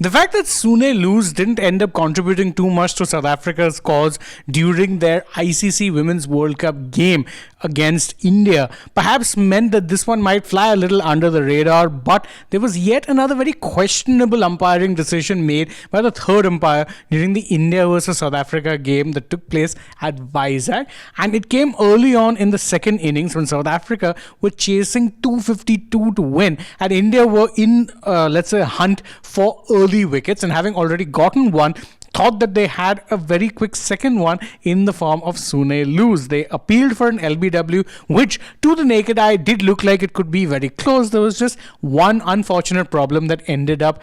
The fact that SUNE LUUS didn't end up contributing too much to South Africa's cause during their ICC Women's World Cup game against India perhaps meant that this one might fly a little under the radar, but there was yet another very questionable umpiring decision made by the third umpire during the India versus South Africa game that took place at Vizag, and it came early on in the second innings when South Africa were chasing 252 to win and India were in a hunt for early wickets, and having already gotten one, thought that they had a very quick second one in the form of SUNE LUUS. They appealed for an LBW, which to the naked eye did look like it could be very close. There was just one unfortunate problem that ended up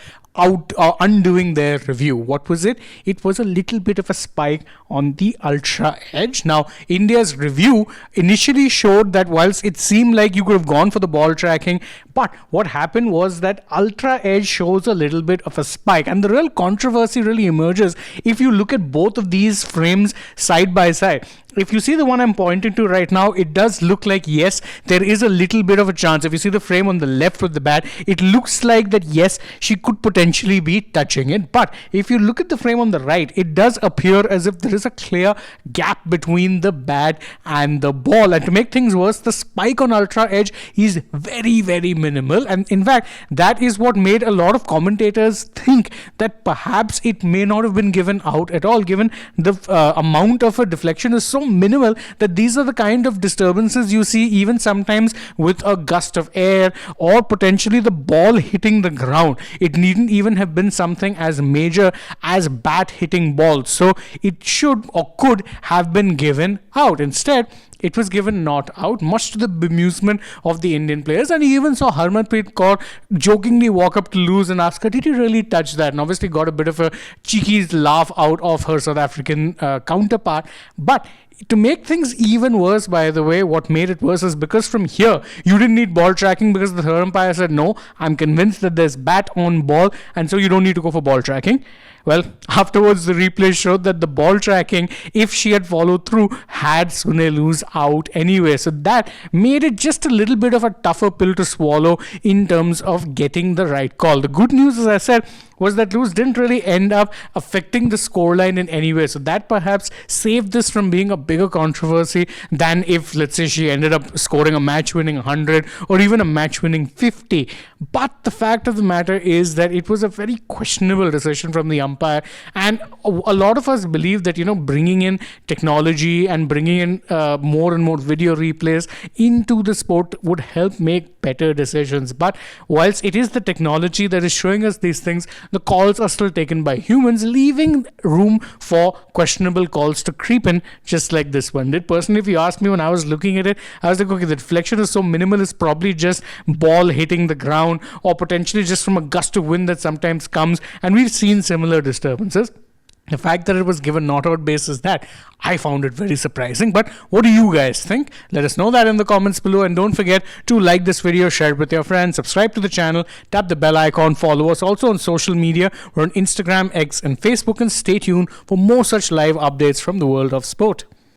undoing their review. What was it? It was a little bit of a spike on the ultra edge. Now, India's review initially showed that whilst it seemed like you could have gone for the ball tracking, but what happened was that ultra edge shows a little bit of a spike, and the real controversy really emerges if you look at both of these frames side by side. If you see the one I'm pointing to right now, it does look like, yes, there is a little bit of a chance. If you see the frame on the left with the bat, it looks like that, yes, she could potentially be touching it. But if you look at the frame on the right, it does appear as if there is a clear gap between the bat and the ball. And to make things worse, the spike on ultra edge is very, very minimal. And in fact, that is what made a lot of commentators think that perhaps it may not have been given out at all, given the amount of a deflection is so minimal that these are the kind of disturbances you see even sometimes with a gust of air or potentially the ball hitting the ground. It needn't even have been something as major as bat hitting balls. So it should or could have been given out. Instead, it was given not out, much to the bemusement of the Indian players. And you even saw Harmanpreet Kaur jokingly walk up to LUUS and ask her, did you really touch that? And obviously got a bit of a cheeky laugh out of her South African counterpart. But to make things even worse, by the way, what made it worse is because from here, you didn't need ball tracking because the third umpire said, no, I'm convinced that there's bat on ball, and so you don't need to go for ball tracking. Well, afterwards, the replay showed that the ball tracking, if she had followed through, had SUNE LUUS out anyway. So that made it just a little bit of a tougher pill to swallow in terms of getting the right call. The good news, as I said, was that LUUS didn't really end up affecting the scoreline in any way. So that perhaps saved this from being a bigger controversy than if, let's say, she ended up scoring a match-winning 100 or even a match-winning 50. But the fact of the matter is that it was a very questionable decision from the umpire. And a lot of us believe that, bringing in technology and bringing in more and more video replays into the sport would help make better decisions. But whilst it is the technology that is showing us these things, the calls are still taken by humans, leaving room for questionable calls to creep in, just like this one did. Personally, if you ask me, when I was looking at it, I was like, okay, the deflection is so minimal, it's probably just ball hitting the ground or potentially just from a gust of wind that sometimes comes, and we've seen similar disturbances. The fact that it was given not out basis that, I found it very surprising. But what do you guys think? Let us know that in the comments below, and don't forget to like this video, share it with your friends, subscribe to the channel, tap the bell icon, follow us also on social media. We're on Instagram, X and Facebook, and stay tuned for more such live updates from the world of sport.